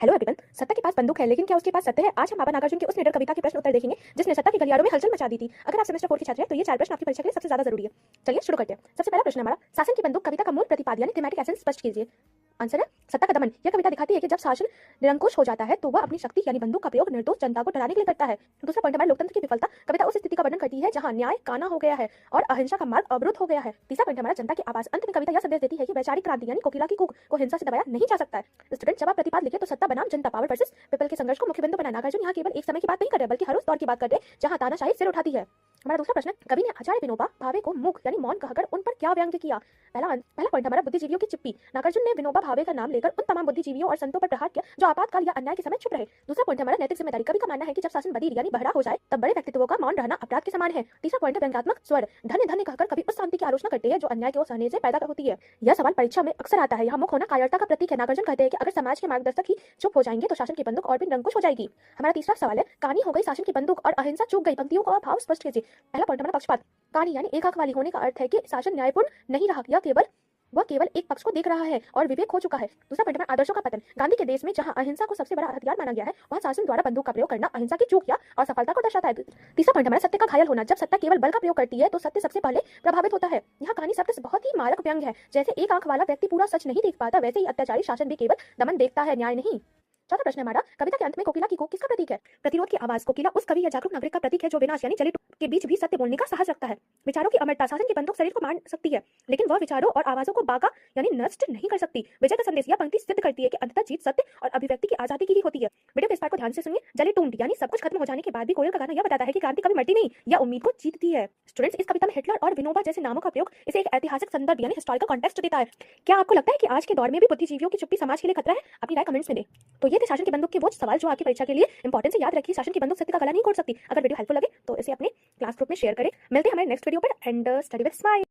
Hello everyone. सत्ता के पास बंदूक है, लेकिन क्या उसके पास सत्य है? आज हम बाबा नागार्जुन के उस निडर कविता के प्रश्न उत्तर देखेंगे जिसने सत्ता के गलियारों में हलचल मचा दी थी। अगर आप सेमेस्टर 4 के छात्र हैं तो ये 4 प्रश्न आपकी परीक्षा के लिए सबसे ज्यादा जरूरी है। चलिए शुरू करते हैं। सबसे पहला प्रश्न हमारा, शासन की बंदूक कविता का मूल प्रतिपाद यानी थीमेटिक एसेंस स्पष्ट कीजिए। आंसर है सत्ता का दमन। यह कविता दिखाती है कि जब शासन निरंकुश हो जाता है तो वह अपनी शक्ति यानी बंदूक का प्रयोग निर्दोष जनता को डराने के लिए करता है। दूसरा पॉइंट हमारा, लोकतंत्र की विफलता। कविता उस स्थिति का वर्णन करती है जहां न्याय काना हो गया है और अहिंसा का मार्ग अवरुद्ध हो गया है। तीसरा पॉइंट हमारा, जनता की आवाज। अंत में कविता यह संदेश देती है कि वैचारिक क्रांति यानी कोकिला की कूक को हिंसा से दबाया नहीं जा सकता है। स्टूडेंट, जब आप प्रतिपाद लिखे तो सत्ता बनाम जनता, पावर वर्सेस पीपल के संघर्ष को मुख्य बिंदु बनाना। नागार्जुन यहाँ केवल एक समय की बात नहीं कर रहे बल्कि हर उस दौर की बात कर रहे जहां तानाशाही सिर उठाती है। हमारा दूसरा प्रश्न, कवि ने आचार्य विनोबा भावे को मूक यानी मौन कहकर उन पर क्या व्यंग्य किया? पहला पॉइंट हमारा, बुद्धिजीवियों की चिप्पी। नागार्जुन ने विनोबा भावे का नाम लेकर उन तमाम बुद्धिजीवियों और संतों पर प्रहार किया जो आपातकाल या अन्याय के समय चुप रहे। दूसरा पॉइंट हमारा, नैतिक जिम्मेदारी। कवि का मानना है कि जब शासन बधिर यानी बहरा हो जाए तब बड़े व्यक्तित्वों का मौन रहना अपराध के समान है। तीसरा पॉइंट है व्यंग्यात्मक स्वर। धन्य धन्य कहकर कवि उस शांति की आलोचना करते हैं जो अन्याय को सहने से पैदा होती है। यह सवाल परीक्षा में अक्सर आता है। यहाँ मुख होना कायरता का प्रतीक है। नागार्जुन कहते हैं कि अगर समाज के मार्गदर्शक ही चुप हो जाएंगे तो शासन की बंदूक और भी निरंकुश हो जाएगी। हमारा तीसरा सवाल है, कहानी हो गई शासन की बंदूक और अहिंसा चूक गई, पंक्तियों का भाव स्पष्ट कीजिए। पहला पॉइंट हमारा, पक्षपात। कहानी यानी एक आंख वाली होने का अर्थ है कि शासन न्यायपूर्ण नहीं रहा, वह केवल एक पक्ष को देख रहा है और विवेक खो चुका है। दूसरा पॉइंट हमारा, आदर्शों का पतन। गांधी के देश में जहां अहिंसा को सबसे बड़ा हथियार माना गया है वहां शासन द्वारा बंदूक का प्रयोग करना अहिंसा की चूक या असफलता को दर्शाता है। तीसरा पॉइंट हमारा, सत्य का घायल होना। जब सत्ता केवल बल का प्रयोग करती है तो सत्य सबसे पहले प्रभावित होता है। यहाँ कहानी सत्य बहुत ही मारक व्यंग्य है। जैसे एक आंख वाला व्यक्ति पूरा सच नहीं देख पाता, वैसे ही अत्याचारी शासन भी केवल दमन देखता है, न्याय नहीं। चौथा प्रश्न हमारा, कविता के अंत में कोकिला की कूक किसका प्रतीक है? प्रतिरोध की आवाज। कोकिला उस कवि या जागरूक नागरिक का प्रतीक है जो विनाश यानी चलित के बीच भी सत्य बोलने का साहस रखता है। विचारों की अमरता। शासन की बंदूक शरीर को मार सकती है लेकिन वह विचारों और आवाजों को बाका यानी नष्ट नहीं कर सकती। विजय का संदेश। यह पंक्ति सिद्ध करती है कि अंततः जीत सत्य और अभिव्यक्ति की आजादी की ही होती है। वीडियो के इस पार्ट को ध्यान से सुनिए। जली टूंड यानी सब कुछ खत्म हो जाने के बाद भी कोयल का गाना यह बताता है कि क्रांति कभी मरती नहीं, यह उम्मीद को जीतती है। स्टूडेंट्स, इस कविता में हिटलर और विनोबा जैसे नामों का प्रयोग इसे एक ऐतिहासिक संदर्भ यानी हिस्टोरिकल कॉन्टेक्स्ट देता है। क्या आपको लगता है कि आज के दौर में भी बुद्धिजीवियों की चुप्पी समाज के लिए खतरा है? अपनी राय कमेंट्स में दें। तो ये थे शासन की बंदूक के वो सवाल जो आपकी परीक्षा के लिए इंपॉर्टेंट है। याद रखिए, शासन की बंदूक सत्य का गला नहीं घोट सकती। अगर वीडियो हेल्पफुल लगे तो इसे अपने क्लास ग्रुप में शेयर करें। मिलते हैं हमारे नेक्स्ट वीडियो पर। And study with smile.